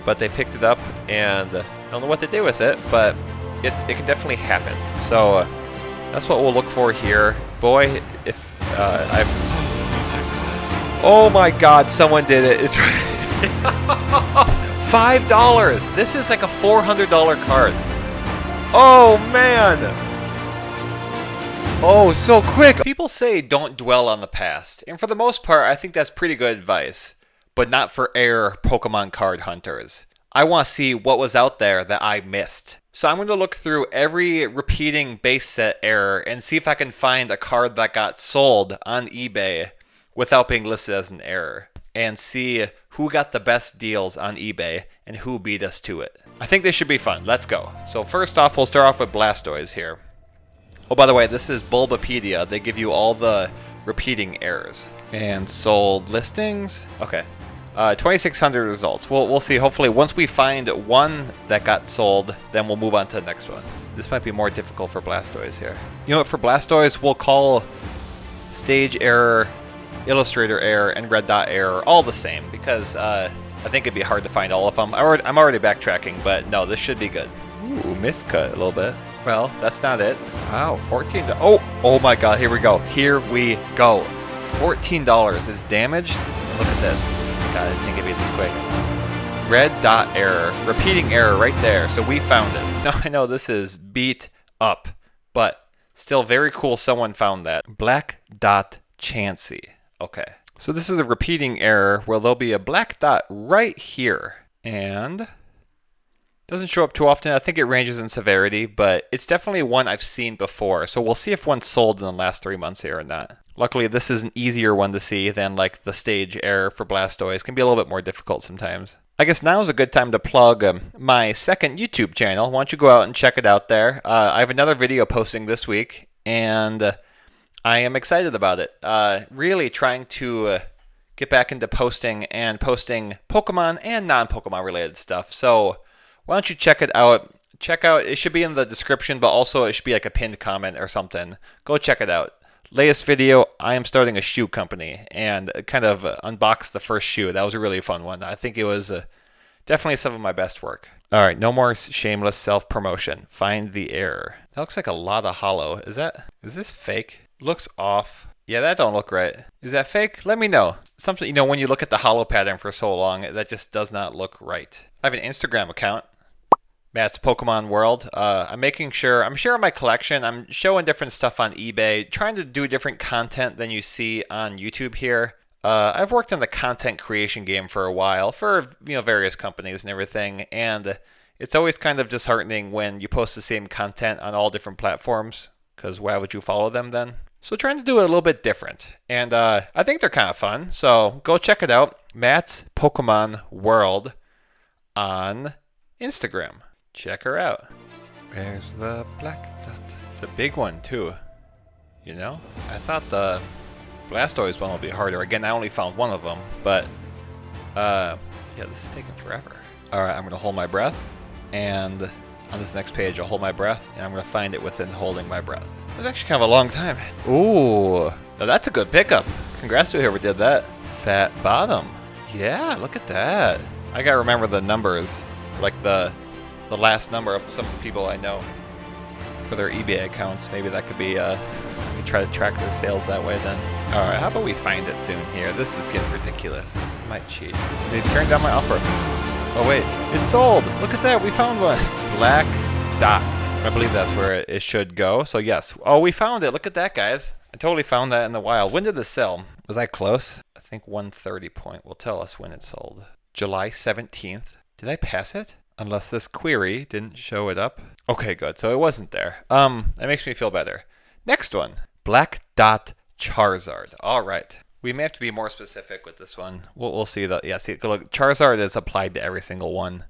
but they picked it up, and I don't know what they did with it, but it can definitely happen. So that's what we'll look for here. Boy, if I've... Oh my god, someone did it. It's $5! This is like a $400 card. Oh man! Oh, so quick! People say don't dwell on the past, and for the most part, I think that's pretty good advice. But not for Pokemon card hunters. I want to see what was out there that I missed. So I'm going to look through every repeating base set error and see if I can find a card that got sold on eBay without being listed as an error. And see who got the best deals on eBay and who beat us to it. I think this should be fun. Let's go. So first off, we'll start off with Blastoise here. Oh, by the way, this is Bulbapedia. They give you all the repeating errors. And sold listings. Okay. 2,600 results. We'll see. Hopefully, once we find one that got sold, then we'll move on to the next one. This might be more difficult for Blastoise here. You know what? For Blastoise, we'll call stage error, illustrator error, and red dot error all the same because I think it'd be hard to find all of them. I'm already backtracking, but no, this should be good. Ooh, miscut a little bit. Well, that's not it. Wow, 14. Oh my God! Here we go. Here we go. $14 is damaged. Look at this. God, I didn't think it'd be this quick. Red dot error. Repeating error right there. So we found it. Now I know this is beat up, but still very cool someone found that. Black dot Chansey. Okay. So this is a repeating error where there'll be a black dot right here. And doesn't show up too often. I think it ranges in severity, but it's definitely one I've seen before. So we'll see if one sold in the last 3 months here or not. Luckily, this is an easier one to see than like the stage error for Blastoise. It can be a little bit more difficult sometimes. I guess now is a good time to plug my second YouTube channel. Why don't you go out and check it out there. I have another video posting this week, and I am excited about it. Really trying to get back into posting Pokemon and non-Pokemon related stuff. So why don't you check it out? Check out, it should be in the description, but also it should be like a pinned comment or something. Go check it out. Latest video, I am starting a shoe company and kind of unboxed the first shoe. That was a really fun one. I think it was definitely some of my best work. All right, no more shameless self-promotion. Find the error. That looks like a lot of hollow. Is this fake? Looks off. Yeah, that don't look right. Is that fake? Let me know. Something, you know, when you look at the hollow pattern for so long, that just does not look right. I have an Instagram account. Matt's Pokemon World. I'm sharing my collection. I'm showing different stuff on eBay, trying to do different content than you see on YouTube here. I've worked in the content creation game for a while for various companies and everything, and it's always kind of disheartening when you post the same content on all different platforms, because why would you follow them then? So trying to do it a little bit different, and I think they're kind of fun, so go check it out. Matt's Pokemon World on Instagram. Check her out. Where's the black dot? It's a big one too. You know? I thought the Blastoise one would be harder. Again, I only found one of them, but yeah, this is taking forever. Alright, I'm gonna hold my breath, and on this next page I'll hold my breath, and I'm gonna find it within holding my breath. It was actually kind of a long time. Ooh, now that's a good pickup. Congrats to whoever did that. Fat bottom. Yeah, look at that. I gotta remember the numbers, like the last number of some of the people I know for their eBay accounts. Maybe that could be, we could try to track their sales that way then. Alright, how about we find it soon here? This is getting ridiculous. I might cheat. They turned down my offer. Oh wait, it's sold! Look at that, we found one! Black dot. I believe that's where it should go, so yes. Oh, we found it! Look at that, guys! I totally found that in the wild. When did this sell? Was I close? I think 130 point will tell us when it sold. July 17th. Did I pass it? Unless this query didn't show it up. Okay, good. So it wasn't there. That makes me feel better. Next one. Black dot Charizard. All right. We may have to be more specific with this one. We'll see. Yeah, see, look, Charizard is applied to every single one.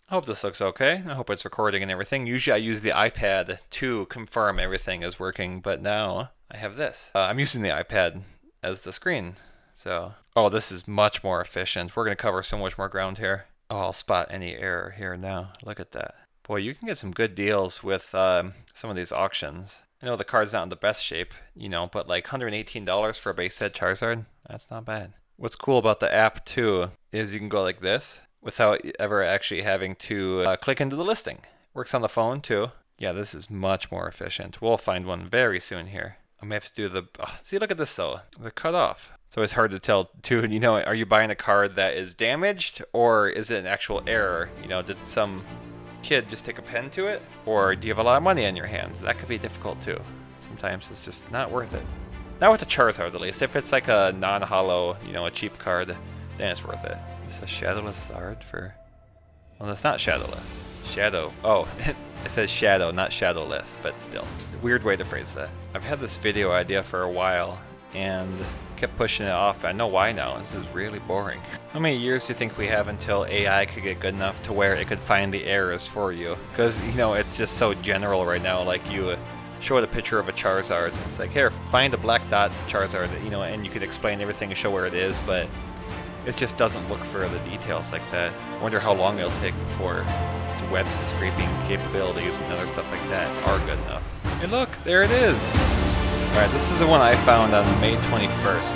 I hope this looks okay. I hope it's recording and everything. Usually I use the iPad to confirm everything is working, but now I have this. I'm using the iPad as the screen, so... Oh, this is much more efficient. We're going to cover so much more ground here. Oh, I'll spot any error here now. Look at that. Boy, you can get some good deals with some of these auctions. I know the card's not in the best shape, you know, but like $118 for a base set Charizard, that's not bad. What's cool about the app too is you can go like this without ever actually having to click into the listing. Works on the phone too. Yeah, this is much more efficient. We'll find one very soon here. I'm gonna have to do the, see, look at this though. They're cut off. So it's hard to tell too, you know, are you buying a card that is damaged or is it an actual error? You know, did some kid just take a pen to it? Or do you have a lot of money on your hands? That could be difficult too. Sometimes it's just not worth it. Not with the Charizard at least. If it's like a non-hollow, you know, a cheap card, then it's worth it. Is this a Shadowless Zard for... Well, that's not Shadowless. Shadow. Oh, it says Shadow, not Shadowless, but still. Weird way to phrase that. I've had this video idea for a while and kept pushing it off. I know why now. This is really boring. How many years do you think we have until AI could get good enough to where it could find the errors for you? Because, you know, it's just so general right now. Like, you show it a picture of a Charizard. It's like, here, find a black dot Charizard, you know, and you could explain everything and show where it is, but it just doesn't look for the details like that. I wonder how long it'll take before the web scraping capabilities and other stuff like that are good enough. Hey look, there it is! Alright, this is the one I found on May 21st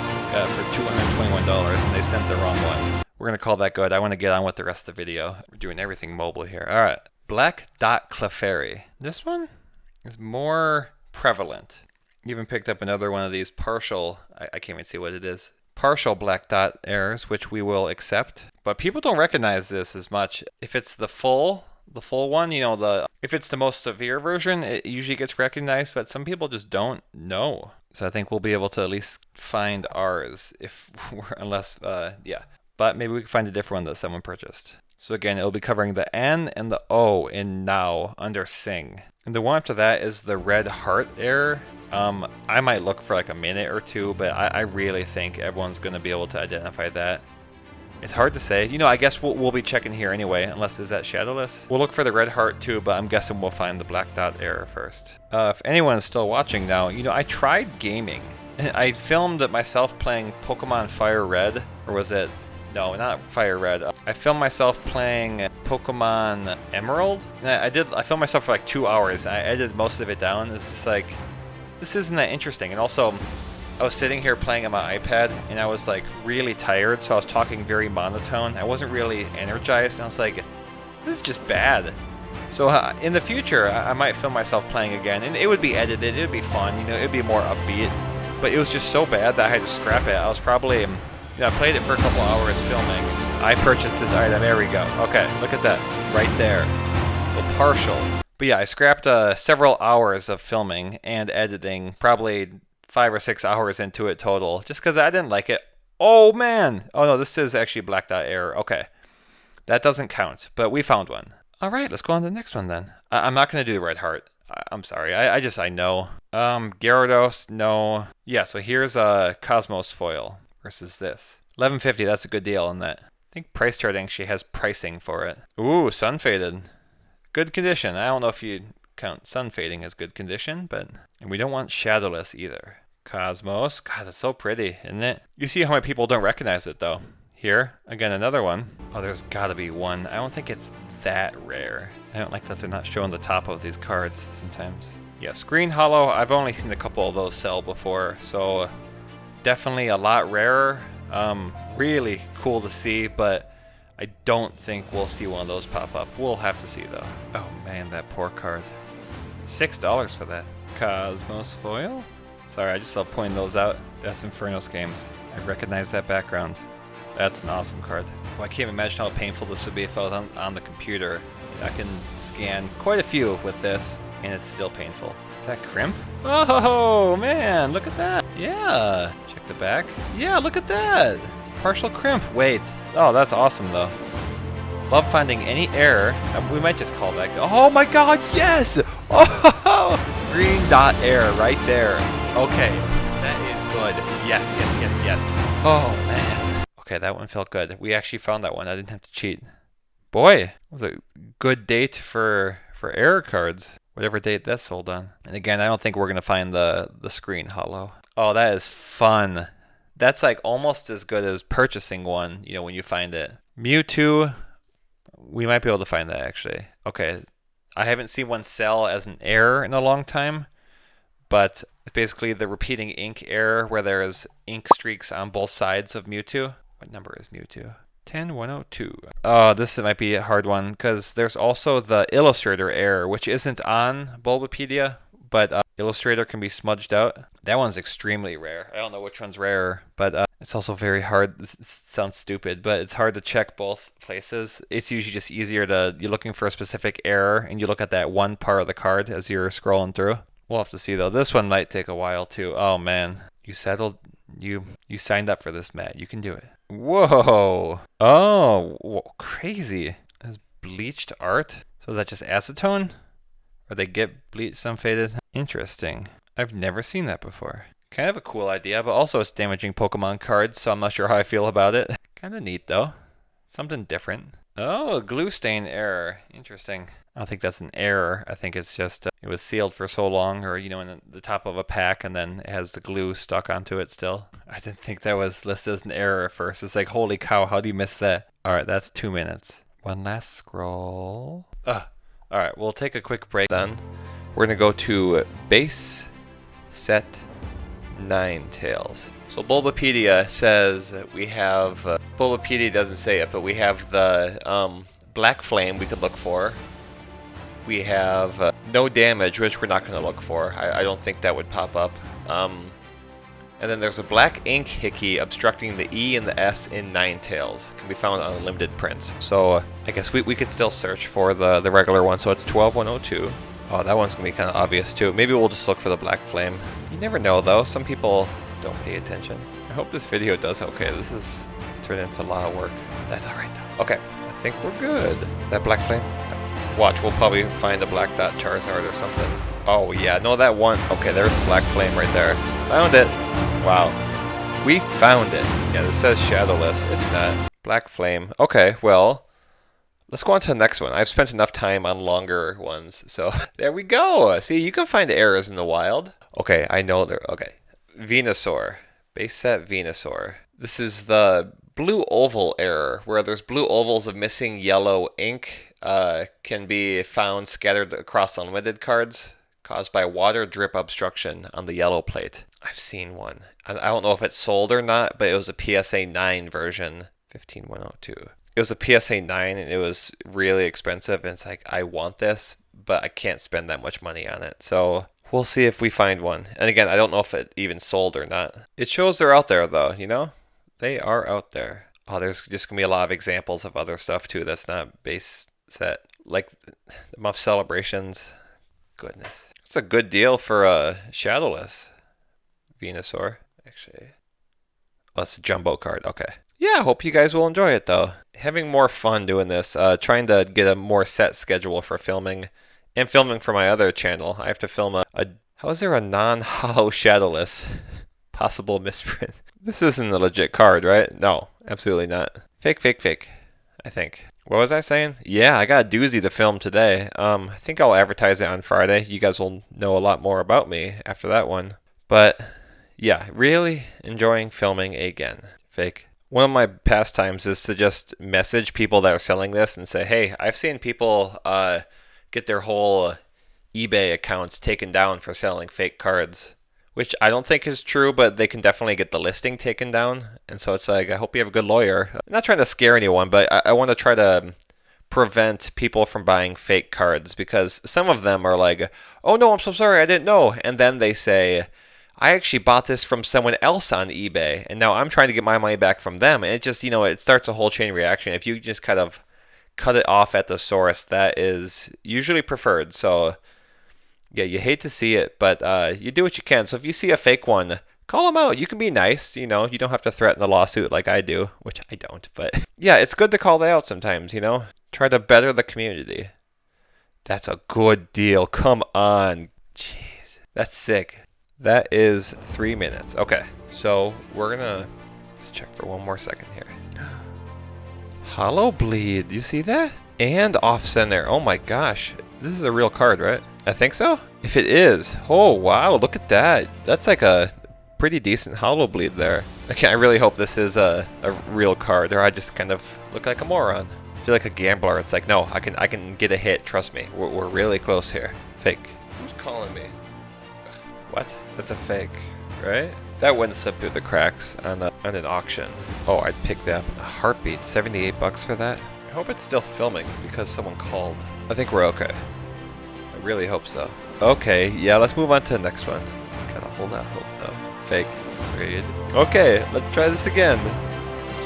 for $221, and they sent the wrong one. We're going to call that good. I want to get on with the rest of the video. We're doing everything mobile here. Alright, Black Dot Clefairy. This one is more prevalent. Even picked up another one of these partial, I can't even see what it is, partial black dot errors, which we will accept. But people don't recognize this as much. If it's the full one, you know, if it's the most severe version, it usually gets recognized, but some people just don't know. So I think we'll be able to at least find ours yeah. But maybe we can find a different one that someone purchased. So again, it'll be covering the N and the O in Now under Sing. And the one after that is the red heart error. I might look for like a minute or two, but I really think everyone's going to be able to identify that. It's hard to say. You know, I guess we'll be checking here anyway, unless is that Shadowless? We'll look for the red heart too, but I'm guessing we'll find the black dot error first. If anyone is still watching now, you know, I tried gaming. I filmed myself playing Pokemon Fire Red, or was it? No, not Fire Red. I filmed myself playing Pokemon Emerald. And I filmed myself for like 2 hours. I edited most of it down. It's just like, this isn't that interesting. And also, I was sitting here playing on my iPad, and I was like really tired, so I was talking very monotone. I wasn't really energized, and I was like, this is just bad. So in the future, I might film myself playing again, and it would be edited, it would be fun, you know, it would be more upbeat. But it was just so bad that I had to scrap it. I was probably, you know, I played it for a couple hours filming. I purchased this item, there we go. Okay, look at that, right there. So partial. But yeah, I scrapped several hours of filming and editing, probably 5 or 6 hours into it total, just because I didn't like it. Oh man! Oh no, this is actually black dot error. Okay, that doesn't count, but we found one. All right, let's go on to the next one then. I'm not going to do the red heart. I'm sorry, I know. Gyarados, no. Yeah, so here's a Cosmos foil versus this. $11.50, that's a good deal on that. I think Price Chart actually has pricing for it. Ooh, Sun Faded. Good condition. I don't know if you count Sun Fading as good condition, but... And we don't want Shadowless either. Cosmos. God, that's so pretty, isn't it? You see how many people don't recognize it, though. Here, again, another one. Oh, there's gotta be one. I don't think it's that rare. I don't like that they're not showing the top of these cards sometimes. Yeah, Screen Hollow, I've only seen a couple of those sell before, so definitely a lot rarer. Really cool to see, but I don't think we'll see one of those pop up. We'll have to see, though. Oh man, that poor card. $6 for that. Cosmos foil? Sorry, I just love pointing those out. That's Infernos Games. I recognize that background. That's an awesome card. Well, I can't imagine how painful this would be if I was on the computer. I can scan quite a few with this, and it's still painful. Is that crimp? Oh man, look at that. Yeah. Check the back. Yeah, look at that. Partial crimp. Wait. Oh, that's awesome though. Love finding any error. We might just call that. Oh my god, yes! Oh, green dot error right there. Okay, that is good. Yes, yes, yes, yes. Oh man. Okay, that one felt good. We actually found that one. I didn't have to cheat. Boy, it was a good date for error cards. Whatever date that sold on. And again, I don't think we're going to find the Screen Hollow. Oh, that is fun. That's like almost as good as purchasing one, you know, when you find it. Mewtwo, we might be able to find that actually. Okay, I haven't seen one sell as an error in a long time, but it's basically the repeating ink error where there's ink streaks on both sides of Mewtwo. What number is Mewtwo? 10102. Oh, this might be a hard one because there's also the Illustrator error, which isn't on Bulbapedia, but Illustrator can be smudged out. That one's extremely rare. I don't know which one's rarer, but it's also very hard. This sounds stupid, but it's hard to check both places. It's usually just easier you're looking for a specific error, and you look at that one part of the card as you're scrolling through. We'll have to see, though. This one might take a while, too. Oh, man. You signed up for this, Matt. You can do it. Whoa. Oh, whoa, crazy. That's bleached art? So is that just acetone? Or they get bleached, some faded? Interesting. I've never seen that before. Kind of a cool idea, but also it's damaging Pokemon cards, so I'm not sure how I feel about it. Kind of neat, though. Something different. Oh, glue stain error. Interesting. I don't think that's an error. I think it's just it was sealed for so long, or in the top of a pack, and then it has the glue stuck onto it still. I didn't think that was listed as an error at first. It's like, holy cow, how do you miss that? All right, that's 2 minutes. One last scroll. All right, we'll take a quick break then. We're gonna go to base set Ninetales. So Bulbapedia says we have, Bulbapedia doesn't say it, but we have the Black Flame we could look for. We have no damage, which we're not going to look for. I don't think that would pop up. And then there's a black ink hickey obstructing the E and the S in Ninetales. It can be found on limited prints. So I guess we could still search for the regular one. So it's 12102. Oh, that one's going to be kind of obvious too. Maybe we'll just look for the Black Flame. You never know though. Some people don't pay attention. I hope this video does okay. This is turned into a lot of work. That's alright though. Okay, I think we're good. That Black Flame? Watch, we'll probably find a black dot Charizard or something. Oh yeah, no, that one. Okay, there's the Black Flame right there. Found it. Wow. We found it. Yeah, this says shadowless. It's not. Black Flame. Okay, well, let's go on to the next one. I've spent enough time on longer ones, so there we go. See, you can find errors in the wild. Okay, I know there. Okay. Venusaur. Base set Venusaur. This is the blue oval error, where there's blue ovals of missing yellow ink. Can be found scattered across unlimited cards, caused by water drip obstruction on the yellow plate. I've seen one. I don't know if it's sold or not, but it was a PSA 9 version. 15102. It was a PSA 9 and it was really expensive, and it's like, I want this, but I can't spend that much money on it. So we'll see if we find one. And again, I don't know if it even sold or not. It shows they're out there though, They are out there. Oh, there's just going to be a lot of examples of other stuff too that's not base set. Like the Muff Celebrations. Goodness. It's a good deal for a shadowless Venusaur. Actually, oh, that's a jumbo card. Okay. Yeah, I hope you guys will enjoy it though. Having more fun doing this. Trying to get a more set schedule for filming. And filming for my other channel. I have to film how is there a non-hollow shadowless possible misprint? This isn't a legit card, right? No, absolutely not. Fake, fake, fake, I think. What was I saying? Yeah, I got a doozy to film today. I think I'll advertise it on Friday. You guys will know a lot more about me after that one. But yeah, really enjoying filming again. Fake. One of my pastimes is to just message people that are selling this and say, hey, I've seen people get their whole eBay accounts taken down for selling fake cards. Which I don't think is true, but they can definitely get the listing taken down. And so it's like, I hope you have a good lawyer. I'm not trying to scare anyone, but I want to try to prevent people from buying fake cards, because some of them are like, oh no, I'm so sorry, I didn't know. And then they say, I actually bought this from someone else on eBay, and now I'm trying to get my money back from them. And it just, it starts a whole chain reaction. If you just kind of cut it off at the source, that is usually preferred. So yeah, you hate to see it, but you do what you can. So if you see a fake one, call them out. You can be nice, you don't have to threaten a lawsuit like I do, which I don't. But yeah, it's good to call that out sometimes, Try to better the community. That's a good deal. Come on. Jeez. That's sick. That is 3 minutes. Okay, so we're gonna let's check for one more second here. Hollow Bleed. Do you see that? And off center. Oh my gosh. This is a real card, right? I think so. If it is, oh wow, look at that. That's like a pretty decent Hollow Bleed there. Okay, I really hope this is a real card, or I just kind of look like a moron. I feel like a gambler. It's like, no, I can get a hit. Trust me, we're really close here. Fake. Who's calling me? Ugh. What? That's a fake, right? That wouldn't slip through the cracks on an auction. Oh, I'd pick that up in a heartbeat. $78 for that? I hope it's still filming because someone called. I think we're okay. I really hope so. Okay, yeah, let's move on to the next one. Just gotta hold out hope though. Fake. Period. Okay, let's try this again.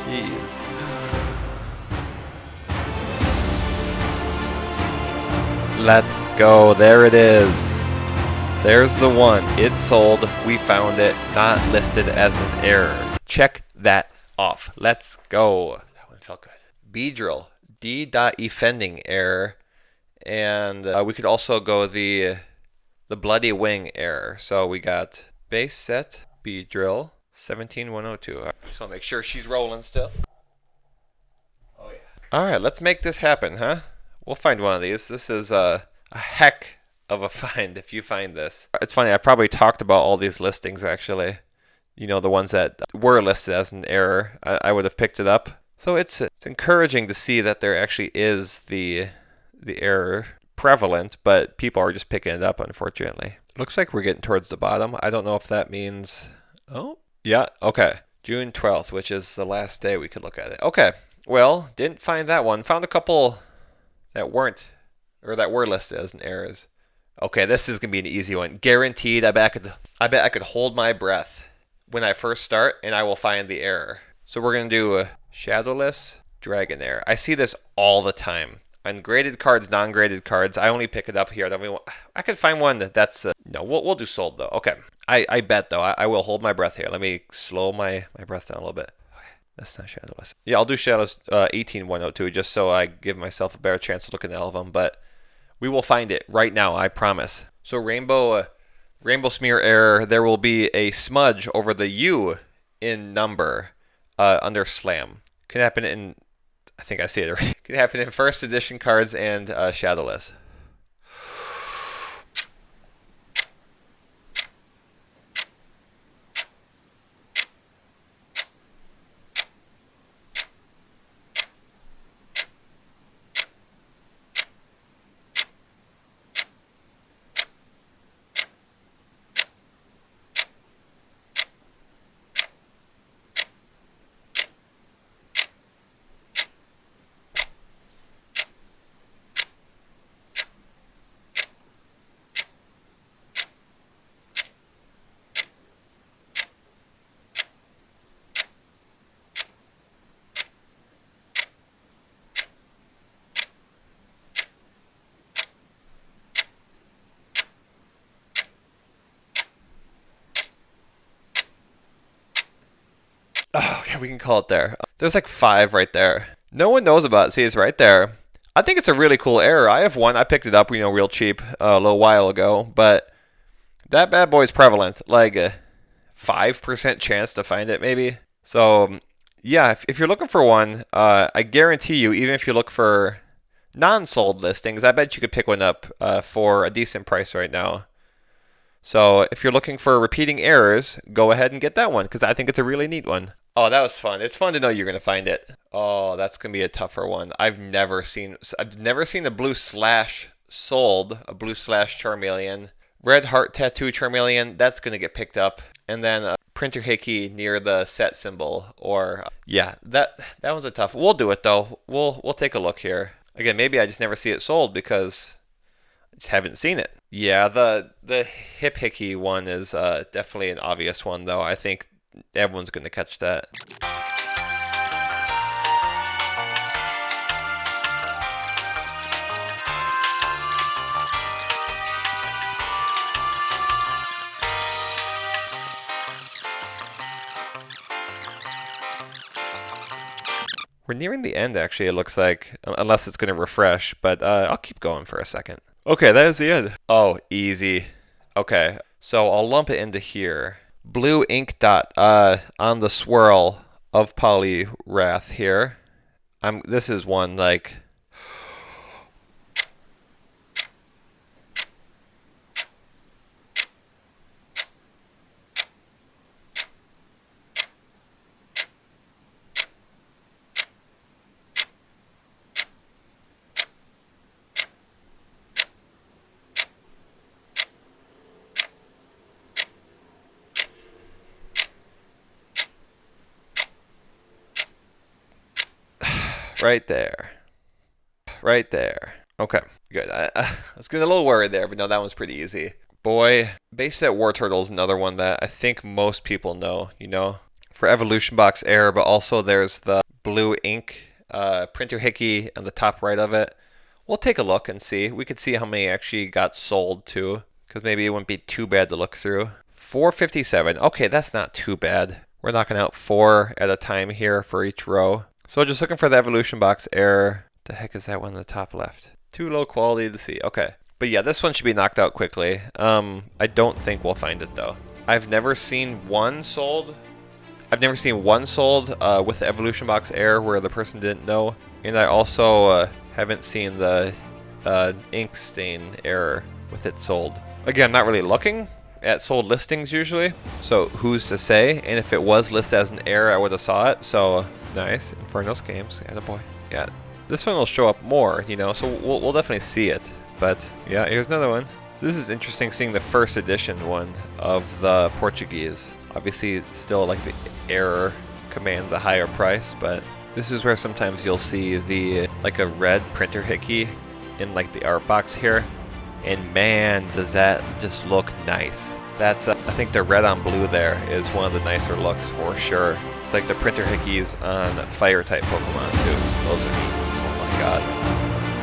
Jeez. Let's go. There it is. There's the one. It sold. We found it. Not listed as an error. Check that off. Let's go. That one felt good. Beedrill. D.offending error. And we could also go the bloody wing error. So we got base set Beedrill 17102. I just want to make sure she's rolling still. Oh yeah. All right, let's make this happen, huh? We'll find one of these. This is a heck of a find if you find this. It's funny, I probably talked about all these listings actually. You know, the ones that were listed as an error. I would have picked it up. So it's encouraging to see that there actually is the error prevalent, but people are just picking it up, unfortunately. Looks like we're getting towards the bottom. I don't know if that means... Oh, yeah, okay. June 12th, which is the last day we could look at it. Okay, well, didn't find that one. Found a couple that weren't, or that were listed as an errors. Okay, this is gonna be an easy one. Guaranteed. I bet I could hold my breath when I first start, and I will find the error. So we're gonna do a Shadowless Dragonair. I see this all the time. Ungraded cards, non-graded cards. I only pick it up here. I could find one that's no. We'll do sold though. Okay. I bet though. I will hold my breath here. Let me slow my breath down a little bit. Okay, that's not Shadowless. Yeah, I'll do Shadows 18102 just so I give myself a better chance of looking at all of them. But we will find it right now. I promise. So Rainbow Smear error. There will be a smudge over the U in number under Slam. Can happen in. I think I see it already. Can happen in first edition cards and Shadowless. Oh, okay, we can call it there. There's like 5 right there. No one knows about it. See, it's right there. I think it's a really cool error. I have one. I picked it up, real cheap a little while ago. But that bad boy is prevalent. Like a 5% chance to find it, maybe. So, yeah, if you're looking for one, I guarantee you, even if you look for non-sold listings, I bet you could pick one up for a decent price right now. So if you're looking for repeating errors, go ahead and get that one because I think it's a really neat one. Oh, that was fun. It's fun to know you're gonna find it. Oh, that's gonna be a tougher one. I've never seen a blue slash sold, a blue slash Charmeleon. Red heart tattoo Charmeleon, that's gonna get picked up. And then a printer hickey near the set symbol. Or yeah, that one's a tough. We'll do it though. We'll take a look here. Again, maybe I just never see it sold because I just haven't seen it. Yeah, the hip hickey one is definitely an obvious one, though. I think everyone's going to catch that. We're nearing the end, actually, it looks like, unless it's going to refresh, but I'll keep going for a second. Okay, that is the end. Oh, easy. Okay, so I'll lump it into here. Blue ink dot on the swirl of Poliwrath here. This is one like... Right there. Right there. Okay, good. I was getting a little worried there, but no, that one's pretty easy. Boy, base set Wartortle is another one that I think most people know, you know? For Evolution Box Air, but also there's the blue ink printer hickey on the top right of it. We'll take a look and see. We could see how many actually got sold too, because maybe it wouldn't be too bad to look through. 457. Okay, that's not too bad. We're knocking out 4 at a time here for each row. So just looking for the Evolution Box Air. The heck is that one in the top left? Too low quality to see. Okay. But yeah, this one should be knocked out quickly. I don't think we'll find it though. I've never seen one sold. With the Evolution Box Air where the person didn't know. And I also haven't seen the ink stain error with it sold. Again, I'm not really looking at sold listings usually. So who's to say? And if it was listed as an error, I would have saw it. So nice. Infernos Games. Attaboy. Yeah. This one will show up more, you know, so we'll definitely see it. But yeah, here's another one. So this is interesting seeing the first edition one of the Portuguese. Obviously, still like the error commands a higher price, but this is where sometimes you'll see the like a red printer hickey in like the art box here. And man, does that just look nice. That's I think the red on blue there is one of the nicer looks for sure. It's like the printer hickeys on fire type Pokemon too. Those are neat. God.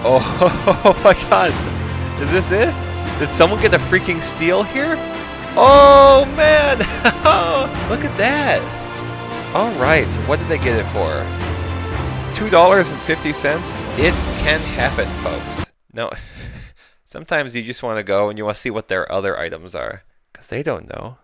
Oh my god. Is this it? Did someone get a freaking steal here? Oh man. Look at that. Alright, what did they get it for? $2.50? It can happen, folks. No. Sometimes you just want to go and you want to see what their other items are. Because they don't know.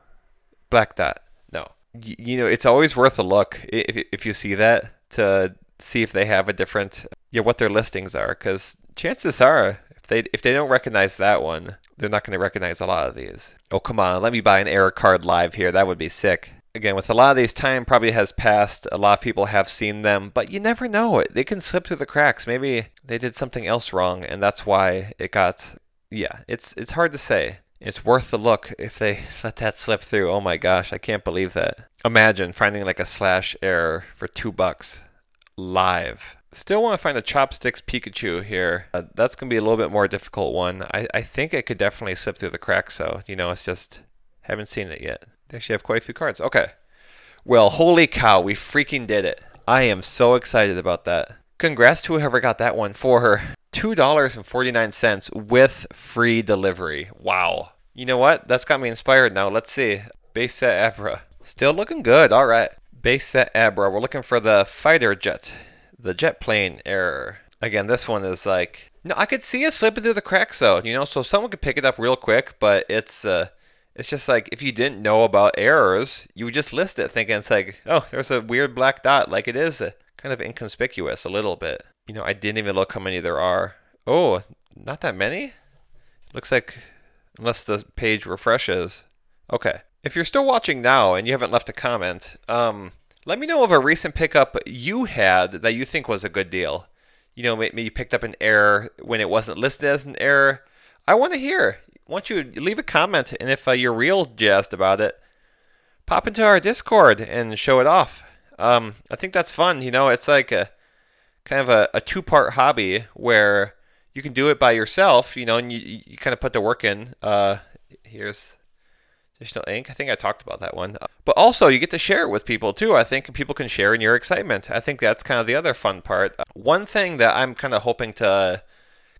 Black dot. No. You know, it's always worth a look if you see that to see if they have a different, what their listings are, because chances are if they don't recognize that one, they're not going to recognize a lot of these. Oh come on, let me buy an error card live here. That would be sick. Again, with a lot of these, time probably has passed. A lot of people have seen them, but you never know. They can slip through the cracks. Maybe they did something else wrong, and that's why it got. Yeah, it's hard to say. It's worth the look if they let that slip through. Oh my gosh, I can't believe that. Imagine finding like a slash error for $2 live. Still want to find a Chopsticks Pikachu here. That's going to be a little bit more difficult one. I think it could definitely slip through the cracks, though. You know, it's just haven't seen it yet. They actually have quite a few cards. Okay. Well, holy cow, we freaking did it. I am so excited about that. Congrats to whoever got that one for $2.49 with free delivery. Wow. You know what? That's got me inspired now. Let's see. Base set Abra. Still looking good. All right. Base set Abra. We're looking for the fighter jet. The jet plane error. Again, this one is like... No, I could see it slipping through the cracks though. You know, so someone could pick it up real quick, but it's just like if you didn't know about errors, you would just list it thinking it's like, oh, there's a weird black dot. Like it is kind of inconspicuous a little bit. You know, I didn't even look how many there are. Oh, not that many? Looks like, unless the page refreshes. Okay. If you're still watching now and you haven't left a comment, let me know of a recent pickup you had that you think was a good deal. You know, maybe you picked up an error when it wasn't listed as an error. I want to hear. I want you to leave a comment, and if you're real jazzed about it, pop into our Discord and show it off. I think that's fun. You know, it's like a kind of a two-part hobby where you can do it by yourself, you know, and you kind of put the work in. Here's additional ink. I think I talked about that one. But also, you get to share it with people, too. I think people can share in your excitement. I think that's kind of the other fun part. One thing that I'm kind of hoping to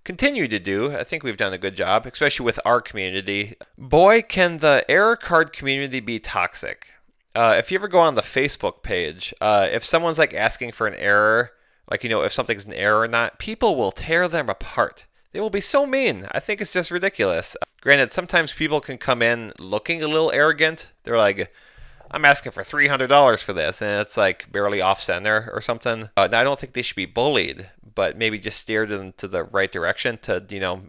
continue to do, I think we've done a good job, especially with our community. Boy, can the error card community be toxic. If you ever go on the Facebook page, if someone's like asking for an error, like, you know, if something's an error or not, people will tear them apart. They will be so mean. I think it's just ridiculous. Granted, sometimes people can come in looking a little arrogant. They're like, I'm asking for $300 for this, and it's like barely off-center or something. Now, I don't think they should be bullied, but maybe just steer them to the right direction to, you know,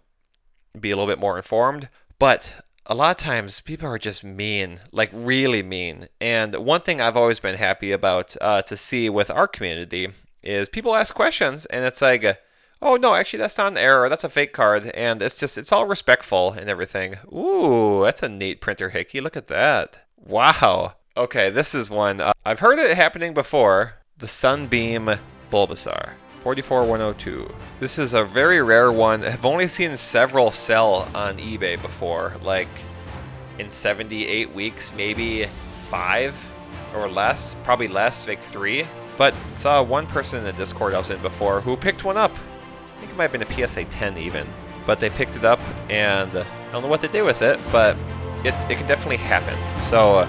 be a little bit more informed. But a lot of times, people are just mean, like really mean. And one thing I've always been happy about to see with our community is people ask questions, and it's like, oh no, actually that's not an error, that's a fake card, and it's all respectful and everything. Ooh, that's a neat printer hickey, look at that. Wow. Okay, this is one, I've heard it happening before, the Sunbeam Bulbasaur. 44,102. This is a very rare one. I've only seen several sell on eBay before, like in 78 weeks, maybe 5 or less, probably less, like 3. But saw one person in the Discord I was in before who picked one up. I think it might have been a PSA 10 even. But they picked it up, and I don't know what they did with it, but it can definitely happen. So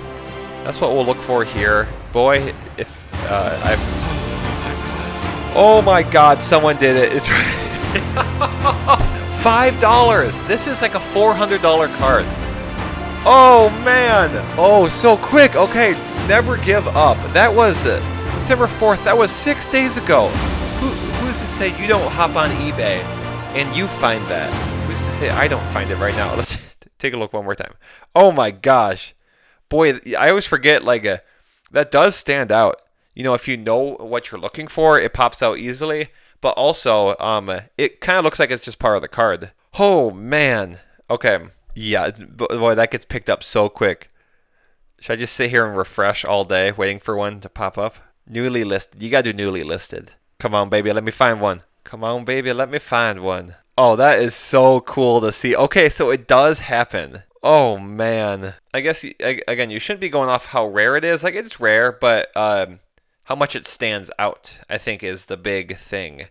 that's what we'll look for here. Boy, if I've... Oh my god, someone did it. It's $5! This is like a $400 card. Oh man! Oh, so quick. Okay, never give up. That was September 4th. That was 6 days ago. Who's to say you don't hop on eBay and you find that? Who's to say I don't find it right now? Let's take a look one more time. Oh my gosh. Boy, I always forget, like, that does stand out. You know, if you know what you're looking for, it pops out easily. But also, it kind of looks like it's just part of the card. Oh, man. Okay. Yeah, boy, that gets picked up so quick. Should I just sit here and refresh all day, waiting for one to pop up? Newly listed. You gotta do newly listed. Come on, baby, let me find one. Come on, baby, let me find one. Oh, that is so cool to see. Okay, so it does happen. Oh, man. I guess, again, you shouldn't be going off how rare it is. Like, it's rare, but how much it stands out, I think, is the big thing.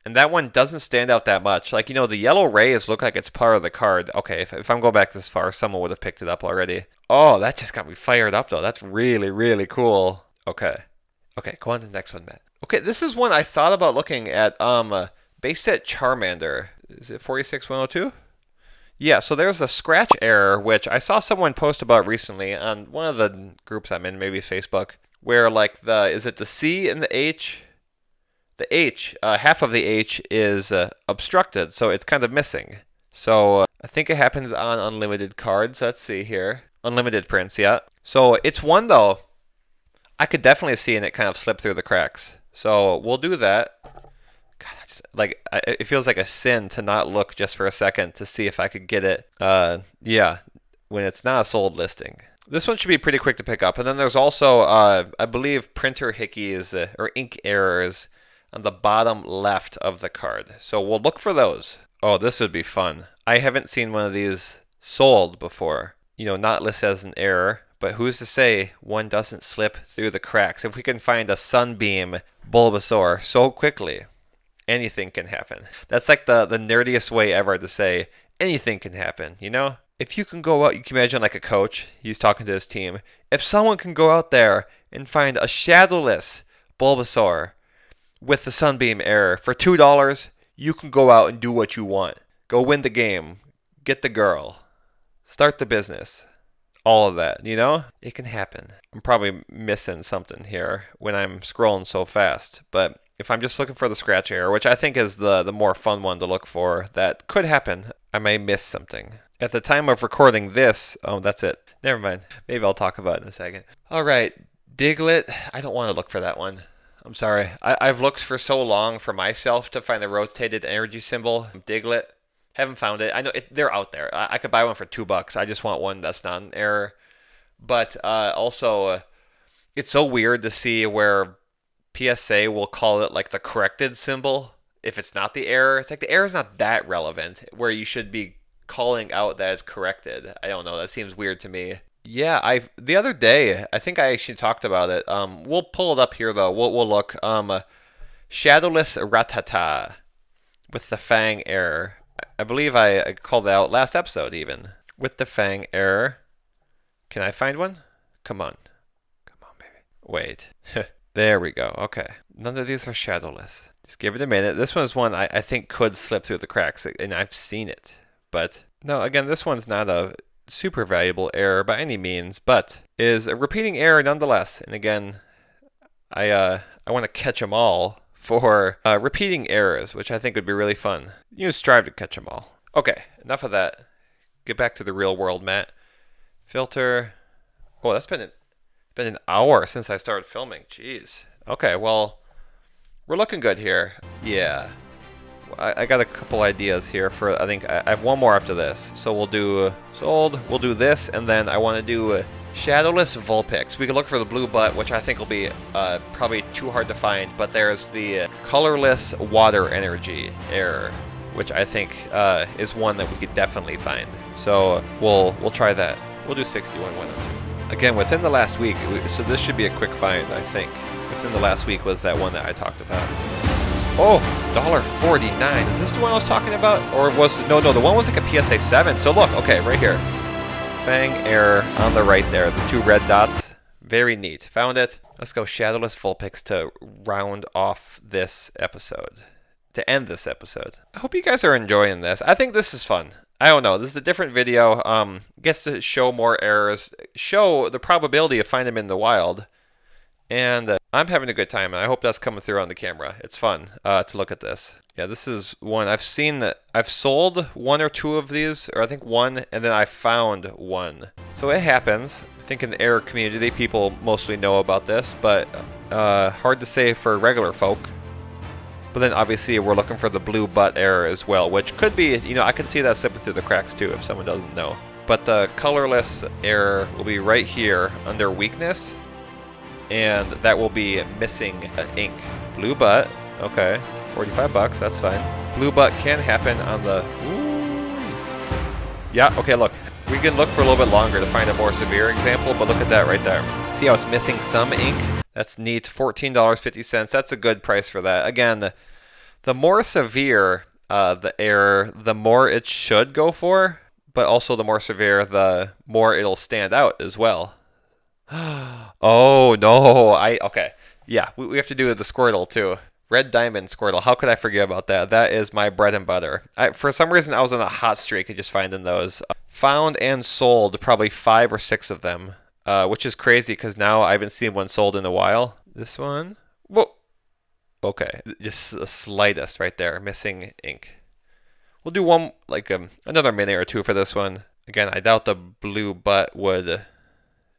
And that one doesn't stand out that much. Like, you know, the yellow rays look like it's part of the card. Okay, if I'm going back this far, someone would have picked it up already. Oh, that just got me fired up, though. That's really, really cool. Okay. Okay, go on to the next one, Matt. Okay, this is one I thought about looking at. Base set Charmander. Is it 46,102? Yeah, so there's a scratch error, which I saw someone post about recently on one of the groups I'm in, maybe Facebook, where, like, is it the C and the H? The H, half of the H is obstructed, so it's kind of missing. So I think it happens on unlimited cards. Let's see here. Unlimited prints, yeah. So it's one, though, I could definitely see it kind of slip through the cracks. So we'll do that. God, it feels like a sin to not look just for a second to see if I could get it. Yeah, when it's not a sold listing. This one should be pretty quick to pick up. And then there's also, I believe, printer hickeys or ink errors on the bottom left of the card. So we'll look for those. Oh, this would be fun. I haven't seen one of these sold before. You know, not listed as an error. But who's to say one doesn't slip through the cracks? If we can find a Sunbeam Bulbasaur so quickly, anything can happen. That's like the nerdiest way ever to say anything can happen, you know? If you can go out, you can imagine like a coach, he's talking to his team. If someone can go out there and find a shadowless Bulbasaur with the Sunbeam error for $2, you can go out and do what you want. Go win the game. Get the girl. Start the business. All of that, you know? It can happen. I'm probably missing something here when I'm scrolling so fast. But if I'm just looking for the scratch error, which I think is the more fun one to look for, that could happen. I may miss something. At the time of recording this, oh, that's it. Never mind. Maybe I'll talk about it in a second. All right, Diglett. I don't want to look for that one. I'm sorry. I've looked for so long for myself to find the rotated energy symbol. Diglett. Haven't found it. I know they're out there. I could buy one for $2. I just want one that's not an error. But also, it's so weird to see where PSA will call it like the corrected symbol if it's not the error. It's like the error is not that relevant where you should be calling out that it's corrected. I don't know. That seems weird to me. Yeah, the other day, I think I actually talked about it. We'll pull it up here, though. We'll look. Shadowless Rattata with the Fang error. I believe I called that out last episode, even. With the Fang error. Can I find one? Come on. Come on, baby. Wait. There we go. Okay. None of these are shadowless. Just give it a minute. This one's one I think could slip through the cracks, and I've seen it. But, no, again, this one's not a super valuable error by any means, but is a repeating error nonetheless. And again, I want to catch them all for repeating errors, which I think would be really fun. You strive to catch them all. Okay, enough of that. Get back to the real world, Matt. Filter. Oh, that's been an hour since I started filming. Jeez. Okay, well, we're looking good here. Yeah. I got a couple ideas here for, I think I have one more after this. So we'll do sold, we'll do this, and then I want to do Shadowless Vulpix. We can look for the blue butt, which I think will be probably too hard to find, but there's the colorless water energy error, which I think is one that we could definitely find. So we'll try that. We'll do 61 winners. Again, within the last week, so this should be a quick find, I think. Within the last week was that one that I talked about. Oh, $1.49. Is this the one I was talking about? Or was no, the one was like a PSA 7. So look, okay, right here. Fang error on the right there, the 2 red dots. Very neat. Found it. Let's go Shadowless Vulpix to round off this episode. To end this episode. I hope you guys are enjoying this. I think this is fun. I don't know. This is a different video. Gets to show more errors. Show the probability of finding them in the wild. And I'm having a good time, and I hope that's coming through on the camera. It's fun to look at this. Yeah, this is one. I've seen that. I've sold 1 or 2 of these, or I think 1, and then I found 1. So it happens. I think in the error community, people mostly know about this, but hard to say for regular folk. But then obviously we're looking for the blue butt error as well, which could be, you know, I can see that slipping through the cracks too if someone doesn't know. But the colorless error will be right here under weakness. And that will be missing ink. Blue butt, okay, 45 bucks, that's fine. Blue butt can happen on the, ooh. Yeah, okay, look, we can look for a little bit longer to find a more severe example, but look at that right there. See how it's missing some ink? That's neat, $14.50, that's a good price for that. Again, the more severe the error, the more it should go for, but also the more severe, the more it'll stand out as well. Oh no, okay. Yeah, we have to do the Squirtle too. Red Diamond Squirtle. How could I forget about that? That is my bread and butter. For some reason, I was on a hot streak of just finding those. Found and sold probably 5 or 6 of them, which is crazy because now I haven't seen one sold in a while. This one? Whoa. Okay, just the slightest right there, missing ink. We'll do one, like another minute or 2 for this one. Again, I doubt the blue butt would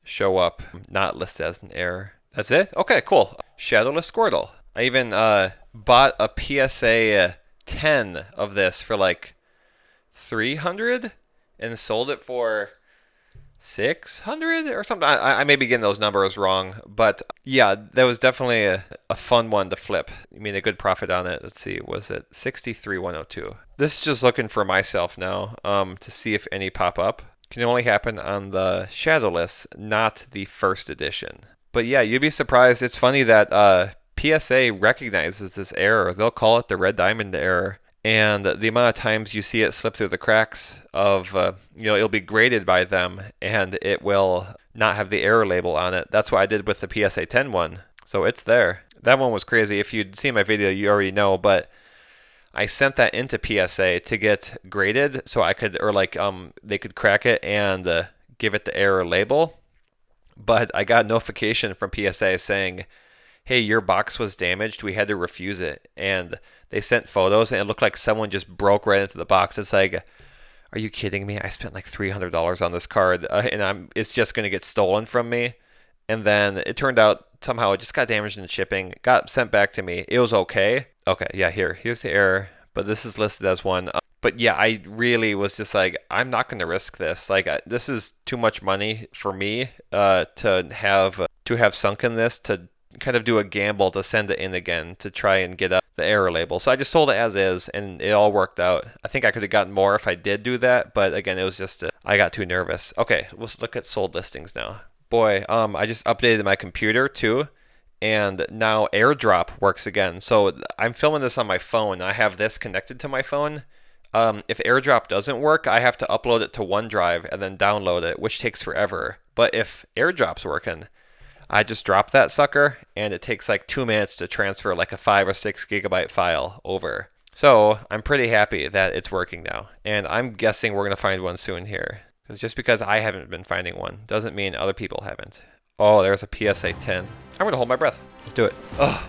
show up, not listed as an error. That's it? Okay, cool. Shadowless Squirtle. I even bought a PSA 10 of this for like 300 and sold it for 600 or something. I may be getting those numbers wrong, but yeah, that was definitely a fun one to flip. I mean, a good profit on it. Let's see, was it 63,102? This is just looking for myself now to see if any pop up. Can only happen on the Shadowless, not the first edition. But yeah, you'd be surprised. It's funny that PSA recognizes this error. They'll call it the Red Diamond error. And the amount of times you see it slip through the cracks of, it'll be graded by them and it will not have the error label on it. That's what I did with the PSA 10 one. So it's there. That one was crazy. If you'd seen my video, you already know, but I sent that into PSA to get graded so I could, or like they could crack it and give it the error label. But I got a notification from PSA saying, hey, your box was damaged. We had to refuse it. And they sent photos and it looked like someone just broke right into the box. It's like, are you kidding me? I spent like $300 on this card and it's just going to get stolen from me. And then it turned out somehow it just got damaged in the shipping, got sent back to me. It was okay. Okay, yeah, here's the error, but this is listed as one. But yeah, I really was just like, I'm not going to risk this. Like, this is too much money for me to have sunk in this, to kind of do a gamble to send it in again to try and get up the error label. So I just sold it as is, and it all worked out. I think I could have gotten more if I did do that, but again, it was just I got too nervous. Okay, let's look at sold listings now. Boy, I just updated my computer too, and now AirDrop works again. So I'm filming this on my phone. I have this connected to my phone. If AirDrop doesn't work, I have to upload it to OneDrive and then download it, which takes forever. But if AirDrop's working, I just drop that sucker, and it takes like 2 minutes to transfer like a 5 or 6 gigabyte file over. So I'm pretty happy that it's working now, and I'm guessing we're gonna find one soon here. Because just because I haven't been finding one doesn't mean other people haven't. Oh, there's a PSA 10. I'm gonna hold my breath. Let's do it. Oh,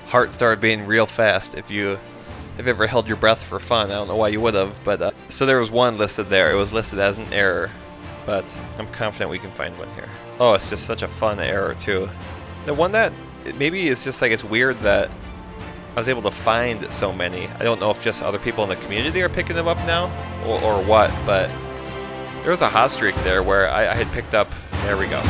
heart started beating real fast. If you have ever held your breath for fun, I don't know why you would have, but so there was one listed there. It was listed as an error, but I'm confident we can find one here. Oh, it's just such a fun error too. The one that maybe is just like, it's weird that I was able to find so many. I don't know if just other people in the community are picking them up now or what, but There was a hot streak there where I had picked up, there we go,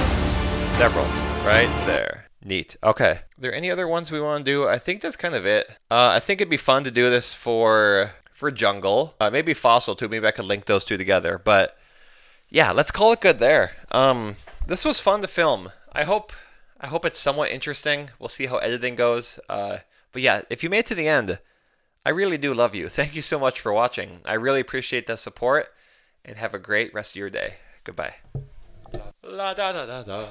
several, right there. Neat. Okay. Are there any other ones we want to do? I think that's kind of it. I think it'd be fun to do this for jungle. Maybe fossil too. Maybe I could link those two together. But yeah, let's call it good there. This was fun to film. I hope it's somewhat interesting. We'll see how editing goes. But yeah, if you made it to the end, I really do love you. Thank you so much for watching. I really appreciate the support, and have a great rest of your day. Goodbye. La da da da da.